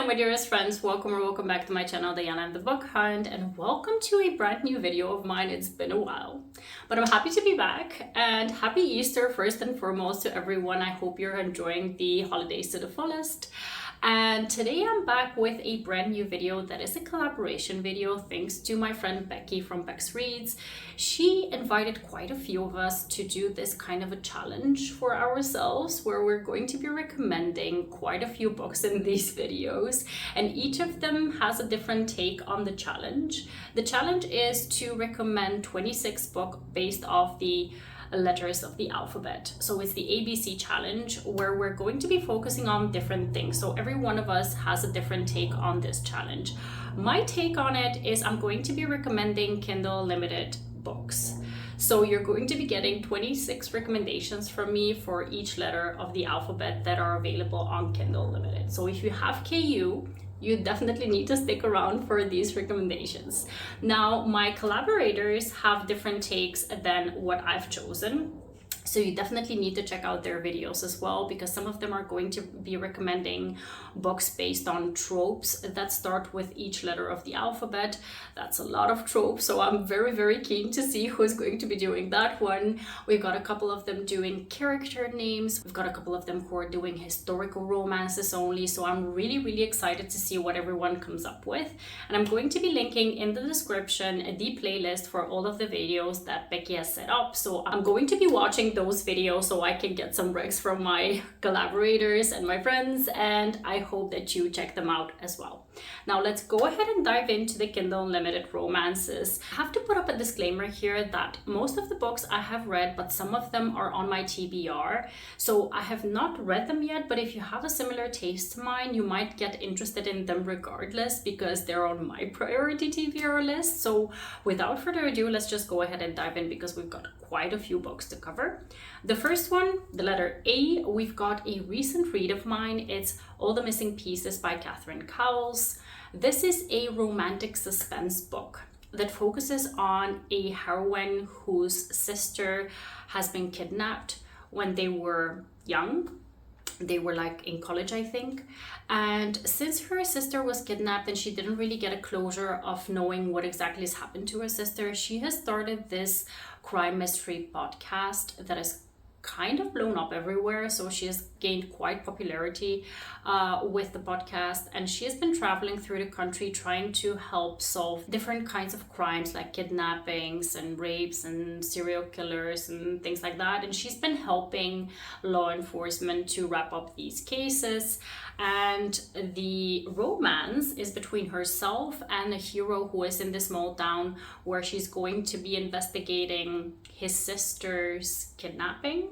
my dearest friends, welcome back to my channel, Diana and the Book Hunt, and welcome to a brand new video of mine. It's been a while, but I'm happy to be back, and happy Easter first and foremost to everyone. I hope you're enjoying the holidays to the fullest. And today I'm back with a brand new video that is a collaboration video thanks to my friend Beccie from Bex Reads. She invited quite a few of us to do this kind of a challenge for ourselves where we're going to be recommending quite a few books in these videos, and each of them has a different take on the challenge. The challenge is to recommend 26 books based off the letters of the alphabet. So it's the ABC challenge where we're going to be focusing on different things. So every one of us has a different take on this challenge. My take on it is I'm going to be recommending Kindle Limited books. So you're going to be getting 26 recommendations from me for each letter of the alphabet that are available on Kindle Limited. So if you have KU, you definitely need to stick around for these recommendations. Now, my collaborators have different takes than what I've chosen. So you definitely need to check out their videos as well, because some of them are going to be recommending books based on tropes that start with each letter of the alphabet. That's a lot of tropes, so I'm very keen to see who's going to be doing that one. We've got a couple of them doing character names. We've got a couple of them who are doing historical romances only. So I'm really excited to see what everyone comes up with. And I'm going to be linking in the description the playlist for all of the videos that Beccie has set up. So I'm going to be watching those videos so I can get some recs from my collaborators and my friends, and I hope that you check them out as well. Now let's go ahead and dive into the Kindle Unlimited romances. I have to put up a disclaimer here that most of the books I have read, but some of them are on my TBR. So I have not read them yet, but if you have a similar taste to mine, you might get interested in them regardless because they're on my priority TBR list. So without further ado, let's just go ahead and dive in because we've got quite a few books to cover. The first one, the letter A, we've got a recent read of mine. It's All the Missing Pieces by Catherine Cowles. This is a romantic suspense book that focuses on a heroine whose sister has been kidnapped when they were young. They were like in college, I think. And since her sister was kidnapped and she didn't really get a closure of knowing what exactly has happened to her sister, she has started this crime mystery podcast that has kind of blown up everywhere. So she has gained quite popularity with the podcast, and she has been traveling through the country trying to help solve different kinds of crimes like kidnappings and rapes and serial killers and things like that. And she's been helping law enforcement to wrap up these cases. And the romance is between herself and a hero who is in this small town where she's going to be investigating his sister's kidnapping.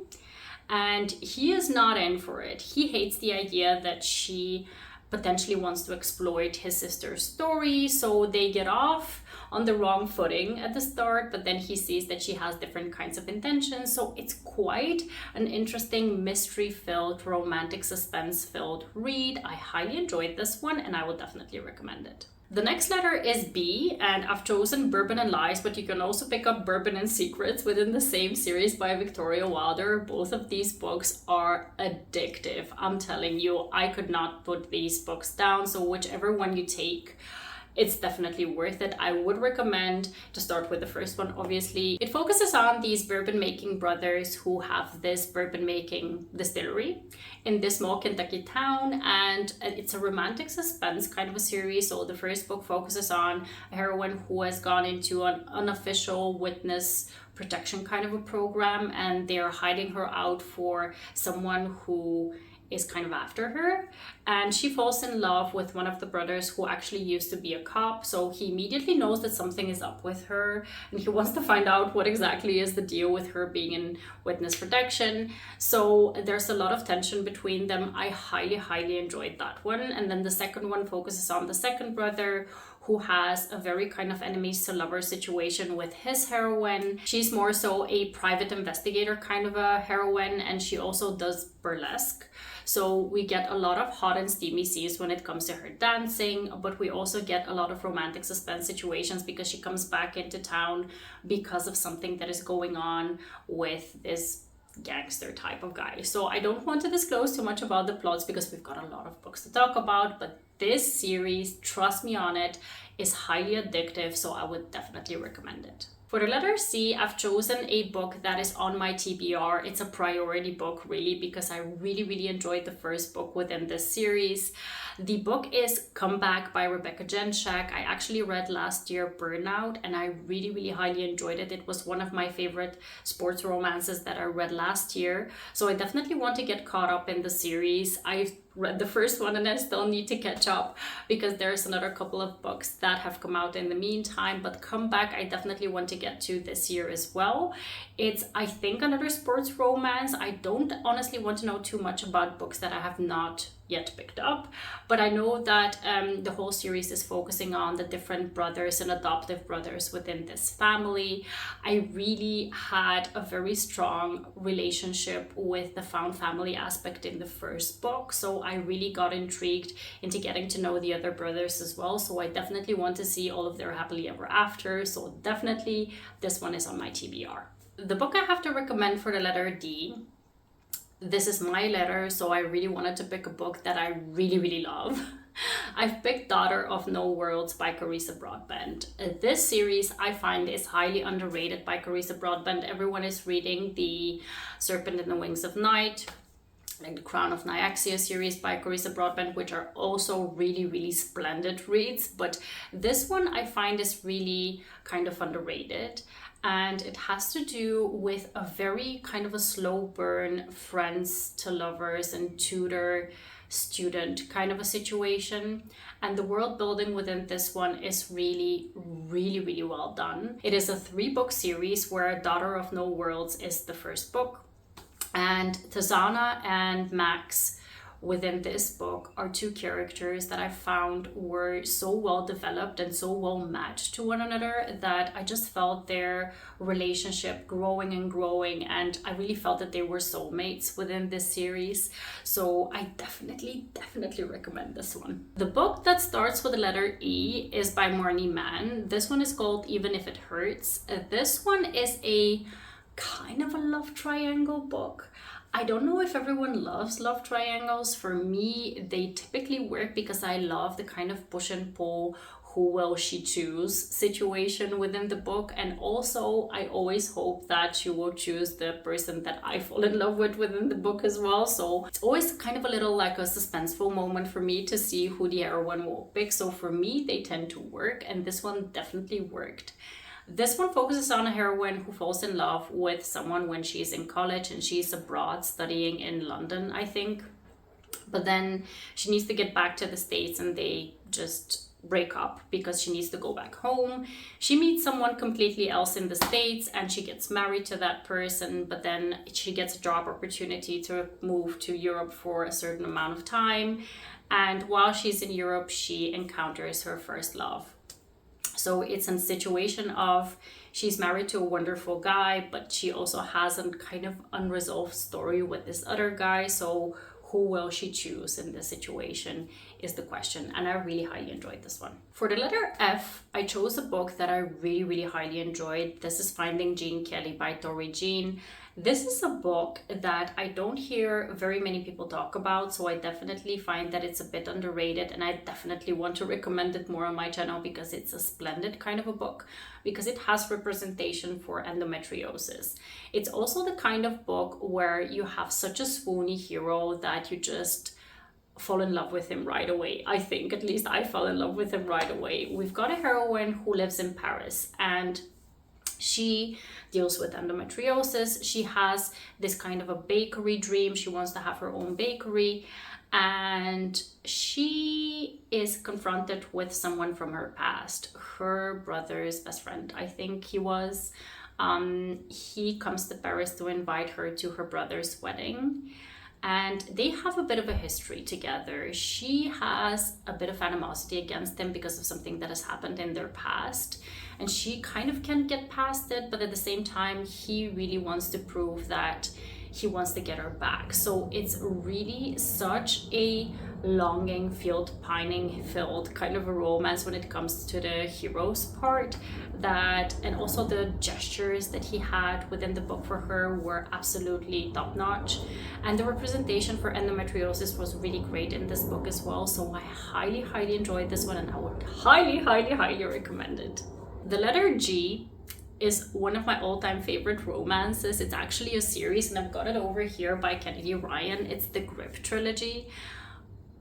And he is not in for it. He hates the idea that she potentially wants to exploit his sister's story. So they get off on the wrong footing at the start, but then he sees that she has different kinds of intentions. So it's quite an interesting mystery-filled, romantic suspense-filled read. I highly enjoyed this one and I would definitely recommend it. The next letter is B, and I've chosen Bourbon and Lies, but you can also pick up Bourbon and Secrets within the same series by Victoria Wilder. Both of these books are addictive. I'm telling you, I could not put these books down, so whichever one you take, it's definitely worth it. I would recommend to start with the first one, obviously. It focuses on these bourbon making brothers who have this bourbon making distillery in this small Kentucky town, and it's a romantic suspense kind of a series. So the first book focuses on a heroine who has gone into an unofficial witness protection kind of a program, and they're hiding her out for someone who is kind of after her, and she falls in love with one of the brothers who actually used to be a cop. So he immediately knows that something is up with her and he wants to find out what exactly is the deal with her being in witness protection. So there's a lot of tension between them. I highly enjoyed that one. And then the second one focuses on the second brother who has a very kind of enemies to lovers situation with his heroine. She's more so a private investigator kind of a heroine, and she also does burlesque. So we get a lot of hot and steamy scenes when it comes to her dancing, but we also get a lot of romantic suspense situations because she comes back into town because of something that is going on with this gangster type of guy. So I don't want to disclose too much about the plots because we've got a lot of books to talk about, but this series, trust me on it, is highly addictive, so I would definitely recommend it. For the letter C, I've chosen a book that is on my TBR. It's a priority book, really, because I really enjoyed the first book within this series. The book is Come Back by Rebecca Genshak. I actually read last year Burnout, and I really highly enjoyed it. It was one of my favorite sports romances that I read last year. So I definitely want to get caught up in the series. I've read the first one and I still need to catch up because there's another couple of books that have come out in the meantime, but Come Back I definitely want to get to this year as well. It's, I think, another sports romance. I don't honestly want to know too much about books that I have not yet picked up, but I know that the whole series is focusing on the different brothers and adoptive brothers within this family. I really had a very strong relationship with the found family aspect in the first book, so I really got intrigued into getting to know the other brothers as well. So I definitely want to see all of their happily ever after, so definitely this one is on my TBR. The book I have to recommend for the letter D, this is my letter, so I really wanted to pick a book that I really love. I've picked Daughter of No Worlds by Carissa Broadbent. This series I find is highly underrated by Carissa Broadbent. Everyone is reading the Serpent and the Wings of Night, like the Crown of Nyaxia series by Carissa Broadbent, which are also really splendid reads, but this one I find is really kind of underrated. And it has to do with a very kind of a slow burn friends to lovers and tutor student kind of a situation. And the world building within this one is really well done. It is a 3-book series where Daughter of No Worlds is the first book. And Tazana and Max within this book are 2 characters that I found were so well developed and so well matched to one another that I just felt their relationship growing, and I really felt that they were soulmates within this series. So I definitely recommend this one. The book that starts with the letter E is by Marnie Mann. This one is called Even If It Hurts. This one is a kind of a love triangle book. I don't know if everyone loves love triangles. For me, they typically work because I love the kind of push and pull, who will she choose situation within the book. And also, I always hope that she will choose the person that I fall in love with within the book as well. So it's always kind of a little like a suspenseful moment for me to see who the heroine will pick. So for me, they tend to work, and this one definitely worked. This one focuses on a heroine who falls in love with someone when she's in college, and she's abroad studying in London, I think. But then she needs to get back to the States and they just break up because she needs to go back home. She meets someone completely else in the States and she gets married to that person, but then she gets a job opportunity to move to Europe for a certain amount of time. And while she's in Europe, she encounters her first love. So it's a situation of she's married to a wonderful guy, but she also has a kind of unresolved story with this other guy. So who will she choose in this situation is the question. And I really highly enjoyed this one. For the letter F, I chose a book that I really highly enjoyed. This is Finding Gene Kelly by Tori Jean. This is a book that I don't hear very many people talk about, so I definitely find that it's a bit underrated, and I definitely want to recommend it more on my channel because it's a splendid kind of a book, because it has representation for endometriosis. It's also the kind of book where you have such a swoony hero that you just fall in love with him right away. I think, at least I fell in love with him right away. We've got a heroine who lives in Paris, and she deals with endometriosis. She has this kind of a bakery dream. She wants to have her own bakery, and she is confronted with someone from her past, her brother's best friend, I think he was. He comes to Paris to invite her to her brother's wedding, and they have a bit of a history together. She has a bit of animosity against him because of something that has happened in their past, and she kind of can't get past it, but at the same time, he really wants to prove that he wants to get her back. So it's really such a longing filled, pining filled kind of a romance when it comes to the hero's part. That, and also the gestures that he had within the book for her were absolutely top notch, and the representation for endometriosis was really great in this book as well. So I highly enjoyed this one, and I would highly recommend it. The Letter G is one of my all-time favorite romances. It's actually a series, and I've got it over here by Kennedy Ryan. It's the Grip trilogy.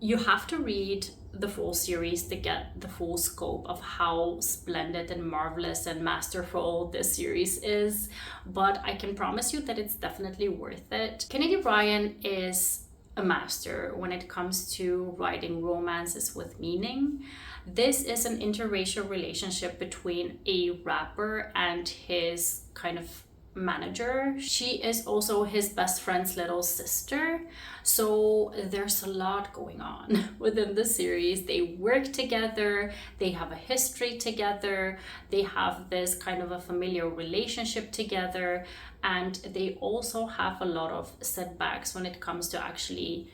You have to read the full series to get the full scope of how splendid and marvelous and masterful this series is, but I can promise you that it's definitely worth it. Kennedy Ryan is a master when it comes to writing romances with meaning. This is an interracial relationship between a rapper and his kind of manager. She is also his best friend's little sister. So there's a lot going on within the series. They work together, they have a history together, they have this kind of a familiar relationship together, and they also have a lot of setbacks when it comes to actually,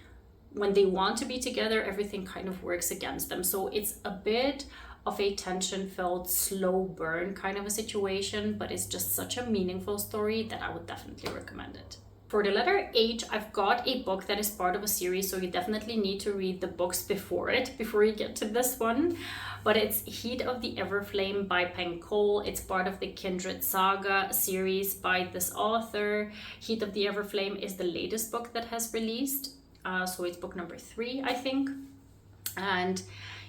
when they want to be together, everything kind of works against them. So it's a bit of a tension-filled, slow burn kind of a situation, but it's just such a meaningful story that I would definitely recommend it. For the letter H, I've got a book that is part of a series, so you definitely need to read the books before you get to this one. But it's Heat of the Everflame by Penn Cole. It's part of the Kindred Saga series by this author. Heat of the Everflame is the latest book that has released. So it's book number 3, I think. And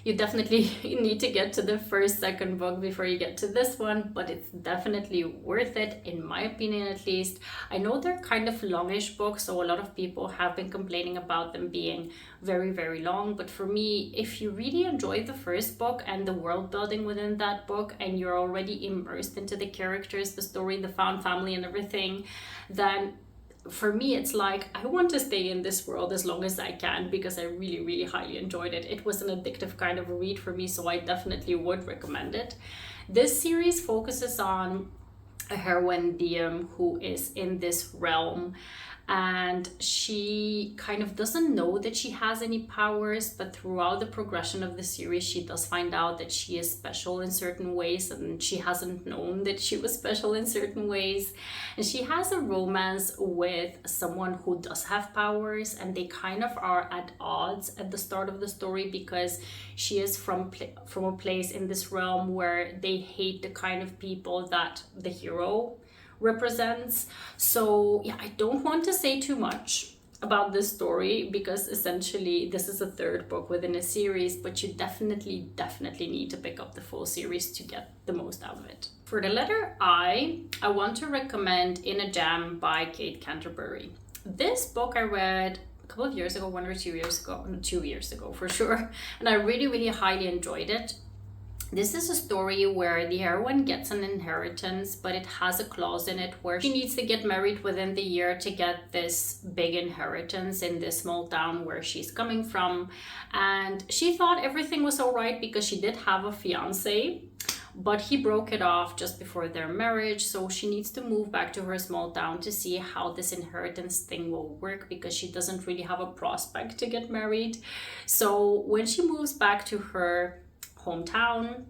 you definitely need to get to the second book before you get to this one, but it's definitely worth it, in my opinion at least. I know they're kind of longish books, so a lot of people have been complaining about them being very long, but for me, if you really enjoy the first book and the world building within that book, and you're already immersed into the characters, the story, the found family and everything, then for me, it's like, I want to stay in this world as long as I can, because I really highly enjoyed it. It was an addictive kind of a read for me, so I definitely would recommend it. This series focuses on a heroine, Diem, who is in this realm, and she kind of doesn't know that she has any powers, but throughout the progression of the series, she does find out that she is special in certain ways, and she hasn't known that she was special in certain ways. And she has a romance with someone who does have powers, and they kind of are at odds at the start of the story, because she is from a place in this realm where they hate the kind of people that the hero represents. So yeah, I don't want to say too much about this story, because essentially this is a third book within a series, but you definitely need to pick up the full series to get the most out of it. For the letter I want to recommend In a Jam by Kate Canterbury. This book I read a couple of years ago, 1 or 2 years ago, 2 years ago for sure, and I really highly enjoyed it. This is a story where the heroine gets an inheritance, but it has a clause in it where she needs to get married within the year to get this big inheritance in this small town where she's coming from. And she thought everything was all right because she did have a fiance, but he broke it off just before their marriage. So she needs to move back to her small town to see how this inheritance thing will work, because she doesn't really have a prospect to get married. So when she moves back to her hometown,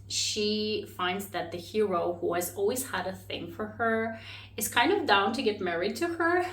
she finds that the hero, who has always had a thing for her, is kind of down to get married to her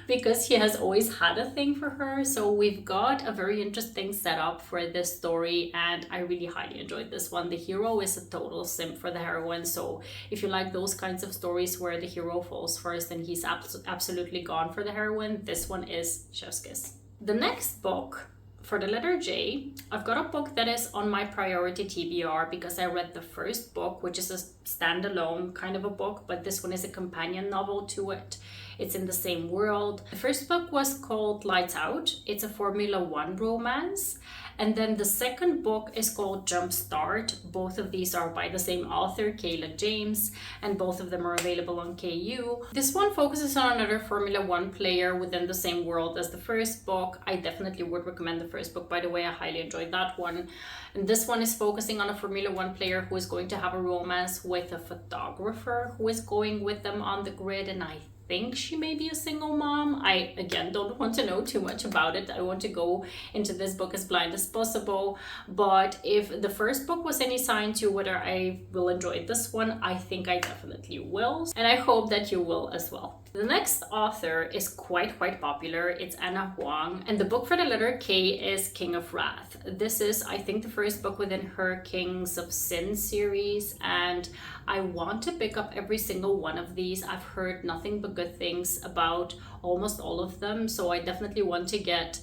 because he has always had a thing for her. So we've got a very interesting setup for this story, and I really highly enjoyed this one. The hero is a total simp for the heroine, so if you like those kinds of stories where the hero falls first and he's absolutely gone for the heroine, this one is chef's kiss. The next book, for the letter J, I've got a book that is on my priority TBR because I read the first book, which is a standalone kind of a book, but this one is a companion novel to it. It's in the same world. The first book was called Lights Out. It's a Formula One romance. And then the second book is called Jumpstart. Both of these are by the same author, Kayla James, and both of them are available on KU. This one focuses on another Formula One player within the same world as the first book. I definitely would recommend the first book, by the way. I highly enjoyed that one. And this one is focusing on a Formula One player who is going to have a romance with a photographer who is going with them on the grid. And I think she may be a single mom. I, again, don't want to know too much about it. I want to go into this book as blind as possible. But if the first book was any sign to whether I will enjoy this one, I think I definitely will. And I hope that you will as well. The next author is quite popular. It's Anna Huang, and the book for the letter K is King of Wrath. This is, I think, the first book within her Kings of Sin series, and I want to pick up every single one of these. I've heard nothing but good things about almost all of them, so I definitely want to get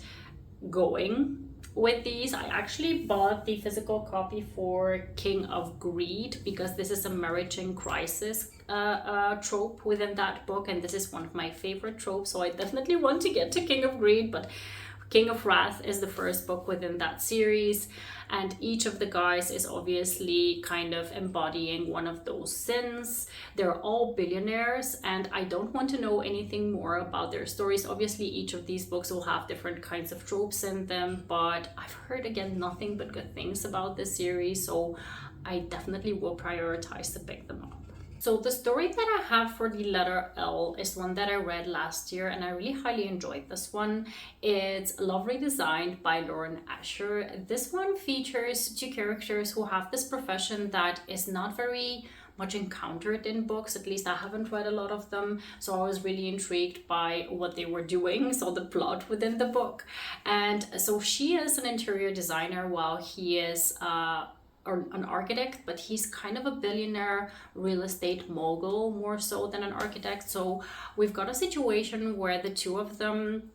going with these. I actually bought the physical copy for King of Greed because this is a marriage in crisis trope within that book, and this is one of my favorite tropes, so I definitely want to get to King of Greed. But King of Wrath is the first book within that series, and each of the guys is obviously kind of embodying one of those sins. They're all billionaires, and I don't want to know anything more about their stories. Obviously, each of these books will have different kinds of tropes in them, but I've heard, again, nothing but good things about this series, so I definitely will prioritize to pick them up. So the story that I have for the letter L is one that I read last year, and I really highly enjoyed this one. It's lovely designed by Lauren Asher. This one features two characters who have this profession that is not very much encountered in books. At least I haven't read a lot of them, so I was really intrigued by what they were doing, so the plot within the book. And so she is an interior designer while he is or an architect, but he's kind of a billionaire real estate mogul more so than an architect. So we've got a situation where the two of them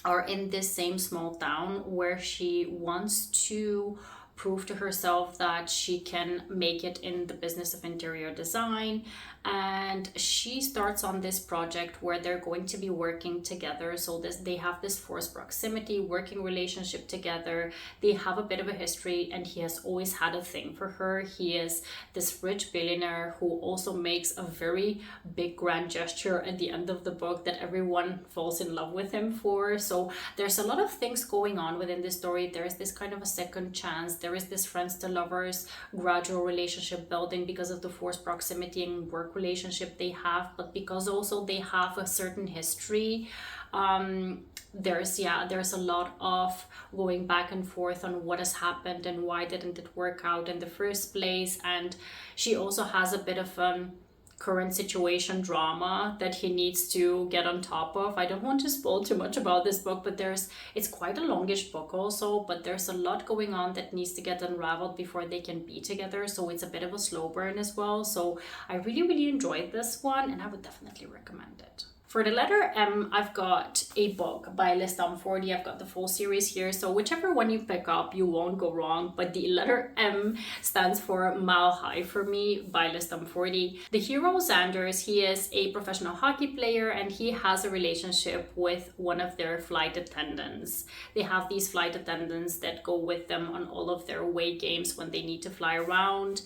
are in this same small town where she wants to prove to herself that she can make it in the business of interior design, and she starts on this project where they're going to be working together. So they have this forced proximity working relationship together. They have a bit of a history, and he has always had a thing for her. He is this rich billionaire who also makes a very big grand gesture at the end of the book that everyone falls in love with him for. So there's a lot of things going on within this story. There's this kind of a second chance. There is this friends to lovers gradual relationship building because of the forced proximity and work relationship they have, but because also they have a certain history. There's a lot of going back and forth on what has happened and why didn't it work out in the first place. And she also has a bit of current situation drama that he needs to get on top of. I don't want to spoil too much about this book, but it's quite a longish book also, but there's a lot going on that needs to get unraveled before they can be together, so it's a bit of a slow burn as well. So I really enjoyed this one, and I would definitely recommend it. For the letter M, I've got a book by Listam 40. I've got the full series here, so whichever one you pick up, you won't go wrong. But the letter M stands for Mile High for me by Listam 40. The hero, Xanders, he is a professional hockey player, and he has a relationship with one of their flight attendants. They have these flight attendants that go with them on all of their away games when they need to fly around.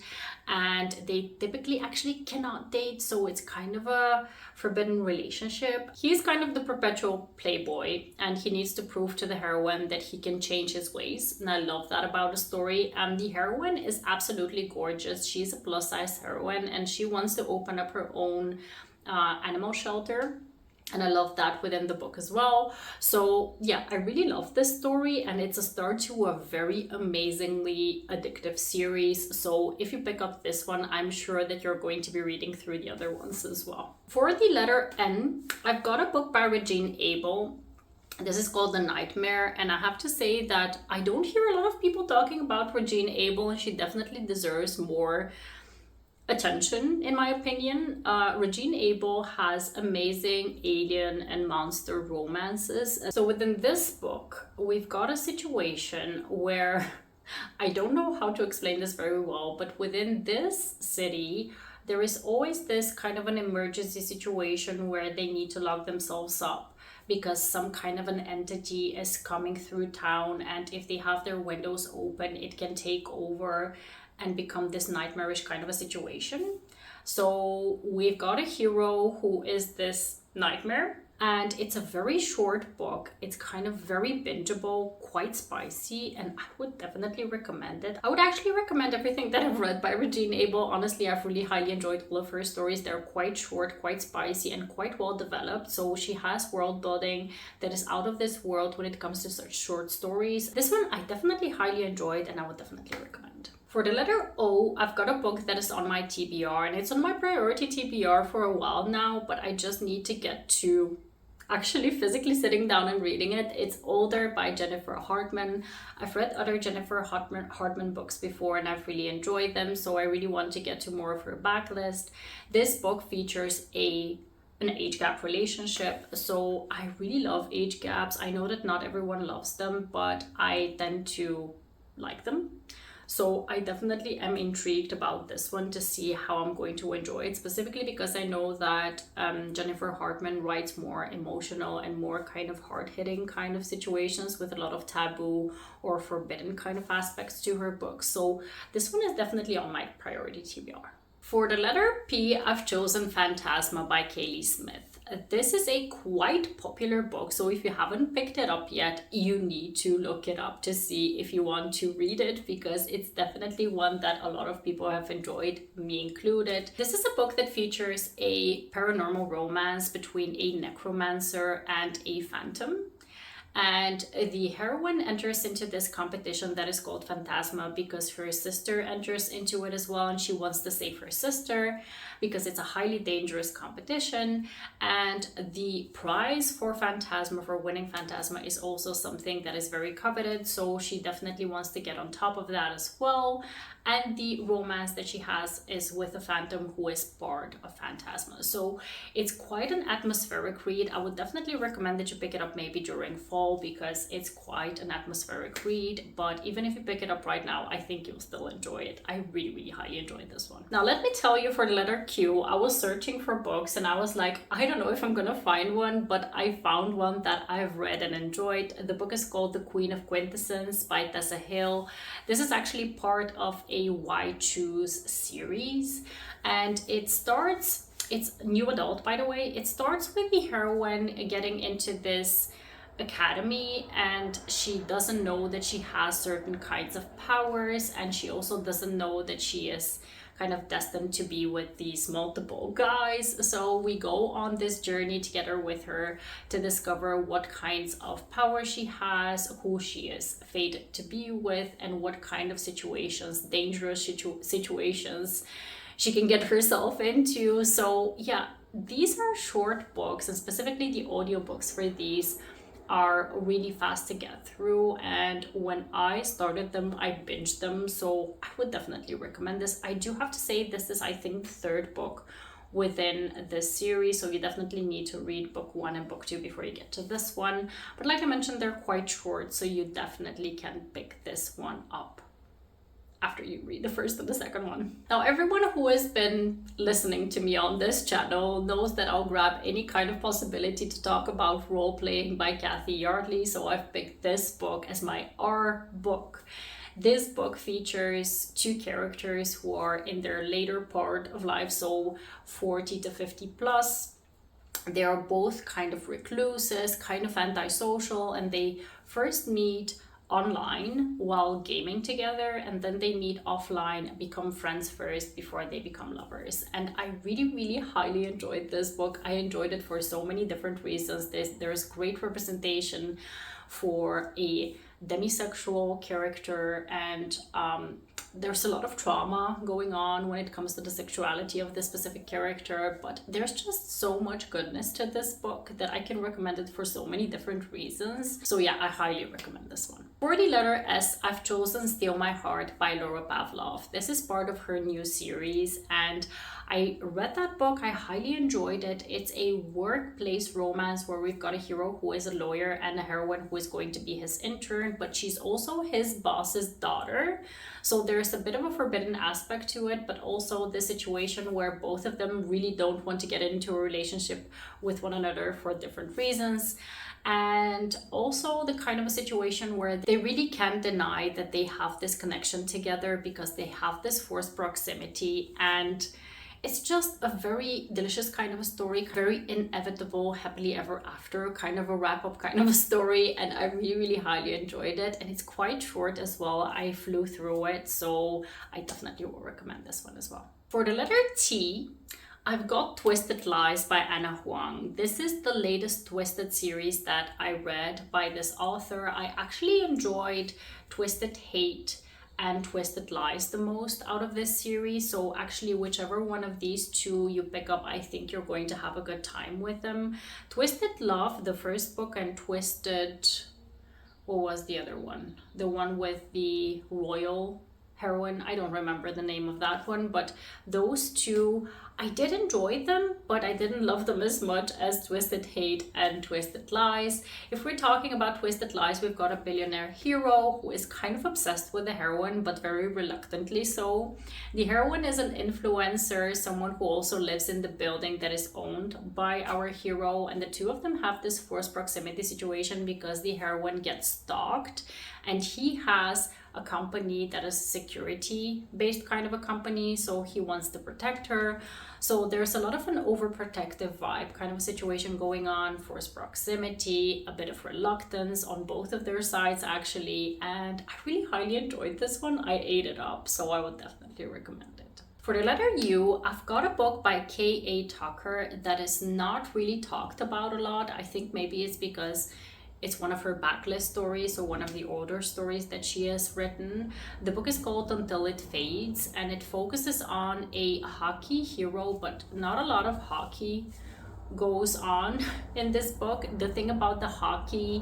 And they typically actually cannot date, so it's kind of a forbidden relationship. He's kind of the perpetual playboy, and he needs to prove to the heroine that he can change his ways, and I love that about the story. And the heroine is absolutely gorgeous. She's a plus size heroine, and she wants to open up her own animal shelter. And I love that within the book as well. So yeah, I really love this story, and it's a start to a very amazingly addictive series. So if you pick up this one, I'm sure that you're going to be reading through the other ones as well. For the letter N, I've got a book by Regine Abel. This is called The Nightmare, and I have to say that I don't hear a lot of people talking about Regine Abel, and she definitely deserves more attention, in my opinion. Regine Abel has amazing alien and monster romances. So within this book, we've got a situation where I don't know how to explain this very well, but within this city, there is always this kind of an emergency situation where they need to lock themselves up because some kind of an entity is coming through town, and if they have their windows open, it can take over and become this nightmarish kind of a situation. So we've got a hero who is this nightmare, And it's a very short book. It's kind of very bingeable, quite spicy, and I would definitely recommend it. I would actually recommend everything that I've read by Regine Abel. Honestly, I've really highly enjoyed all of her stories. They're quite short, quite spicy, and quite well developed. So she has world building that is out of this world when it comes to such short stories. This one I definitely highly enjoyed, and I would definitely recommend. For the letter O, I've got a book that is on my TBR, and it's on my priority TBR for a while now, but I just need to get to actually physically sitting down and reading it. It's Older by Jennifer Hartman. I've read other Jennifer Hartman books before and I've really enjoyed them, so I really want to get to more of her backlist. This book features an age gap relationship, so I really love age gaps. I know that not everyone loves them, but I tend to like them. So I definitely am intrigued about this one to see how I'm going to enjoy it, specifically because I know that Jennifer Hartman writes more emotional and more kind of hard-hitting kind of situations with a lot of taboo or forbidden kind of aspects to her books. So this one is definitely on my priority TBR. For the letter P, I've chosen Phantasma by Kaylee Smith. This is a quite popular book, so if you haven't picked it up yet, you need to look it up to see if you want to read it, because it's definitely one that a lot of people have enjoyed, me included. This is a book that features a paranormal romance between a necromancer and a phantom. And the heroine enters into this competition that is called Phantasma because her sister enters into it as well, and she wants to save her sister because it's a highly dangerous competition. And the prize for Phantasma, for winning Phantasma, is also something that is very coveted, so she definitely wants to get on top of that as well. And the romance that she has is with a phantom who is part of Phantasma. So it's quite an atmospheric read. I would definitely recommend that you pick it up maybe during fall because it's quite an atmospheric read. But even if you pick it up right now, I think you'll still enjoy it. I really, really highly enjoyed this one. Now, let me tell you, for the letter Q, I was searching for books and I was like, I don't know if I'm gonna find one, but I found one that I've read and enjoyed. The book is called The Queen of Quintessence by Tessa Hill. This is actually part of a Why Choose series, and it's new adult, by the way. It starts with the heroine getting into this academy and she doesn't know that she has certain kinds of powers, and she also doesn't know that she is kind of destined to be with these multiple guys. So we go on this journey together with her to discover what kinds of power she has, who she is fated to be with, and what kind of situations, dangerous situations she can get herself into. So yeah, these are short books, and specifically the audiobooks for these are really fast to get through, and when I started them I binged them, so I would definitely recommend this. I do have to say this is, I think, the third book within this series, so you definitely need to read book 1 and book 2 before you get to this one. But like I mentioned, they're quite short, so you definitely can pick this one up after you read the first and the second one. Now, everyone who has been listening to me on this channel knows that I'll grab any kind of possibility to talk about role-playing by Kathy Yardley, so I've picked this book as my R book. This book features two characters who are in their later part of life, so 40 to 50 plus. They are both kind of recluses, kind of antisocial, and they first meet online while gaming together, and then they meet offline, become friends first before they become lovers. And I really, really highly enjoyed this book. I enjoyed it for so many different reasons. There's great representation for a demisexual character, and there's a lot of trauma going on when it comes to the sexuality of this specific character, but there's just so much goodness to this book that I can recommend it for so many different reasons. So yeah, I highly recommend this one. For the letter S, I've chosen Steal My Heart by Laura Pavlov. This is part of her new series, and I read that book. I highly enjoyed it. It's a workplace romance where we've got a hero who is a lawyer and a heroine who is going to be his intern, but she's also his boss's daughter. So there's a bit of a forbidden aspect to it, but also the situation where both of them really don't want to get into a relationship with one another for different reasons. And also the kind of a situation where they really can't deny that they have this connection together because they have this forced proximity, and it's just a very delicious kind of a story, very inevitable, happily ever after kind of a wrap-up kind of a story, and I really highly enjoyed it. And it's quite short as well. I flew through it, so I definitely will recommend this one as well. For the letter T, I've got Twisted Lies by Anna Huang. This is the latest Twisted series that I read by this author. I actually enjoyed Twisted Hate and Twisted Lies the most out of this series. So actually, whichever one of these two you pick up, I think you're going to have a good time with them. Twisted Love, the first book, and Twisted, what was the other one? The one with the royal heroine, I don't remember the name of that one, but those two, I did enjoy them, but I didn't love them as much as Twisted Hate and Twisted Lies. If we're talking about Twisted Lies, we've got a billionaire hero who is kind of obsessed with the heroine, but very reluctantly so. The heroine is an influencer, someone who also lives in the building that is owned by our hero, and the two of them have this forced proximity situation because the heroine gets stalked, and he has a company that is security based kind of a company, so he wants to protect her. So there's a lot of an overprotective vibe kind of a situation going on, forced proximity, a bit of reluctance on both of their sides actually, and I really highly enjoyed this one. I ate it up, so I would definitely recommend it. For the letter U, I've got a book by K.A. Tucker that is not really talked about a lot. I think maybe it's because it's one of her backlist stories, or one of the older stories that she has written. The book is called Until It Fades, and it focuses on a hockey hero, but not a lot of hockey goes on in this book. The thing about the hockey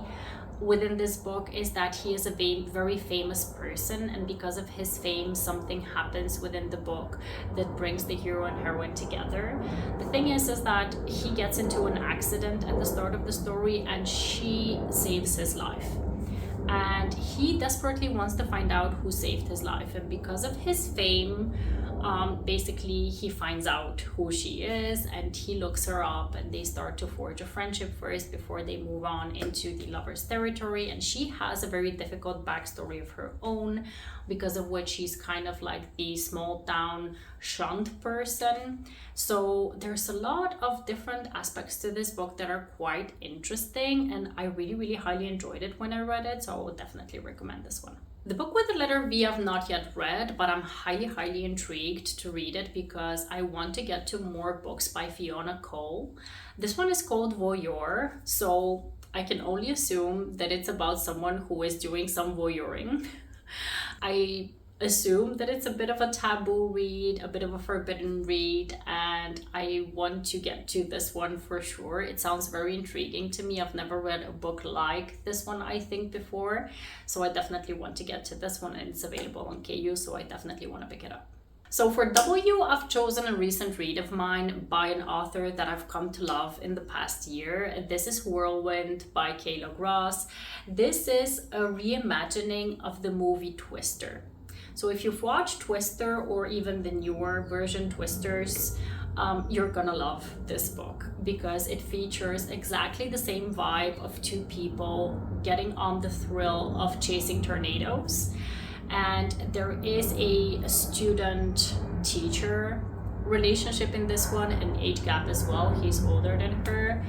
within this book is that he is a very famous person, and because of his fame, something happens within the book that brings the hero and heroine together. The thing is that he gets into an accident at the start of the story, and she saves his life, and he desperately wants to find out who saved his life. And because of his fame, basically he finds out who she is, and he looks her up, and they start to forge a friendship first before they move on into the lover's territory. And she has a very difficult backstory of her own, because of which she's kind of like the small town shunned person. So there's a lot of different aspects to this book that are quite interesting, and I really highly enjoyed it when I read it, so I would definitely recommend this one. The book with the letter V I've not yet read, but I'm highly intrigued to read it because I want to get to more books by Fiona Cole. This one is called Voyeur, so I can only assume that it's about someone who is doing some voyeuring. I assume that it's a bit of a taboo read, a bit of a forbidden read, and I want to get to this one for sure. It sounds very intriguing to me. I've never read a book like this one, I think, before, so I definitely want to get to this one, and it's available on KU, so I definitely want to pick it up. So for W, I've chosen a recent read of mine by an author that I've come to love in the past year. This is Whirlwind by Kayla Gross. This is a reimagining of the movie Twister. So if you've watched Twister, or even the newer version Twisters, you're gonna love this book because it features exactly the same vibe of two people getting on the thrill of chasing tornadoes. And there is a student-teacher relationship in this one, an age gap as well. He's older than her,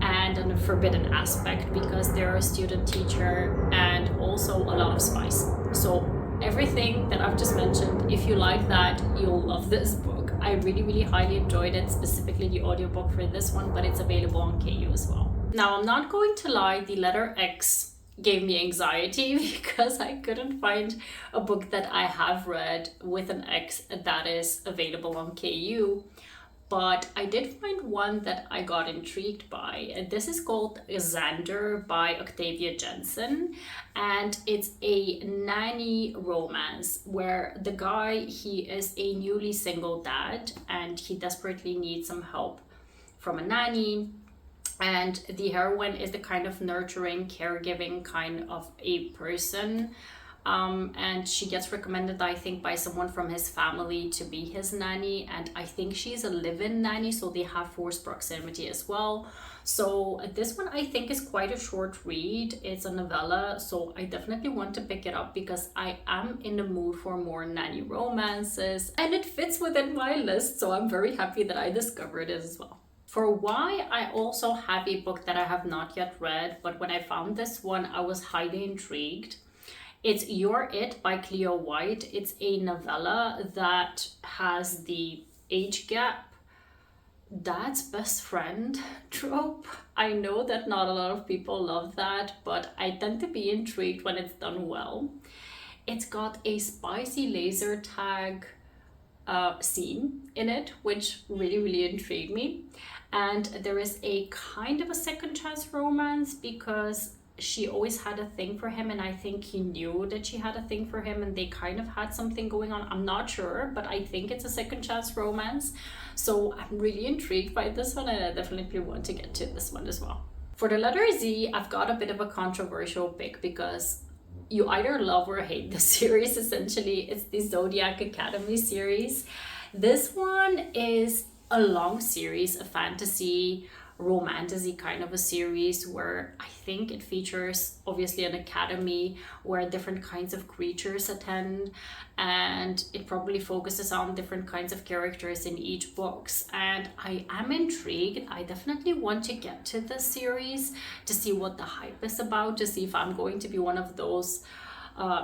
and a forbidden aspect because they're a student teacher, and also a lot of spice. So everything that I've just mentioned, if you like that, you'll love this book. I really highly enjoyed it, specifically the audiobook for this one, but it's available on KU as well. Now, I'm not going to lie, the letter X gave me anxiety because I couldn't find a book that I have read with an X that is available on KU. But I did find one that I got intrigued by, and this is called Xander by Octavia Jensen, and it's a nanny romance where the guy, he is a newly single dad, and he desperately needs some help from a nanny, and the heroine is the kind of nurturing, caregiving kind of a person. and she gets recommended, I think, by someone from his family to be his nanny, and I think she's a live-in nanny, so they have forced proximity as well. So this one I think is quite a short read. It's a novella, so I definitely want to pick it up because I am in the mood for more nanny romances, and it fits within my list, so I'm very happy that I discovered it as well. For why, I also have a book that I have not yet read, but when I found this one, I was highly intrigued. It's You're It by Cleo White. It's a novella that has the age gap, dad's best friend trope. I know that not a lot of people love that, but I tend to be intrigued when it's done well. It's got a spicy laser tag scene in it, which really intrigued me. And there is a kind of a second chance romance because she always had a thing for him, and I think he knew that she had a thing for him, and they kind of had something going on. I'm not sure, but I think it's a second chance romance. So I'm really intrigued by this one, and I definitely want to get to this one as well. For the letter Z, I've got a bit of a controversial pick because you either love or hate the series. Essentially, it's the Zodiac Academy series. This one is a long series, a fantasy romantasy kind of a series where I think it features obviously an academy where different kinds of creatures attend, and it probably focuses on different kinds of characters in each books. And I am intrigued. I definitely want to get to this series to see what the hype is about, to see if I'm going to be one of those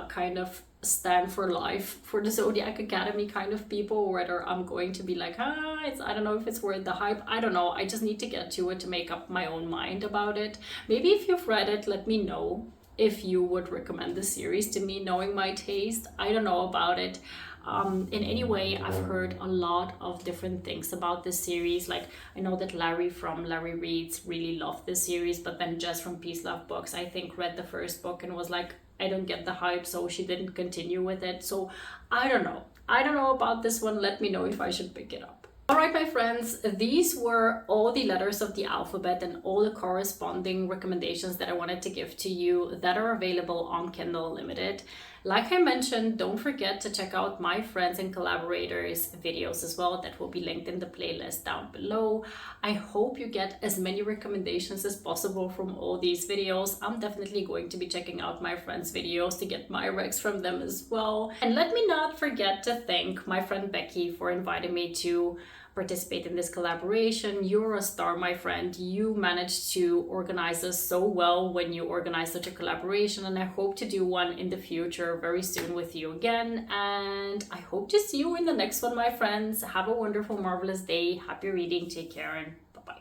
kind of stand for life for the Zodiac Academy kind of people, whether I'm going to be like, I don't know if it's worth the hype. I don't know. I just need to get to it to make up my own mind about it. Maybe if you've read it, let me know if you would recommend the series to me, knowing my taste. I don't know about it. In any way, I've heard a lot of different things about this series. Like, I know that Larry from Larry Reads really loved this series, but then Jess from Peace Love Books, I think, read the first book and was like, I don't get the hype, so she didn't continue with it. So I don't know. I don't know about this one. Let me know if I should pick it up. All right, my friends, these were all the letters of the alphabet and all the corresponding recommendations that I wanted to give to you that are available on Kindle Unlimited. Like I mentioned, don't forget to check out my friends and collaborators' videos as well. That will be linked in the playlist down below. I hope you get as many recommendations as possible from all these videos. I'm definitely going to be checking out my friends' videos to get my recs from them as well. And let me not forget to thank my friend Beccie for inviting me to participate in this collaboration. You're a star, my friend. You managed to organize us so well when you organized such a collaboration, and I hope to do one in the future very soon with you again. And I hope to see you in the next one, my friends. Have a wonderful, marvelous day. Happy reading. Take care, and bye-bye.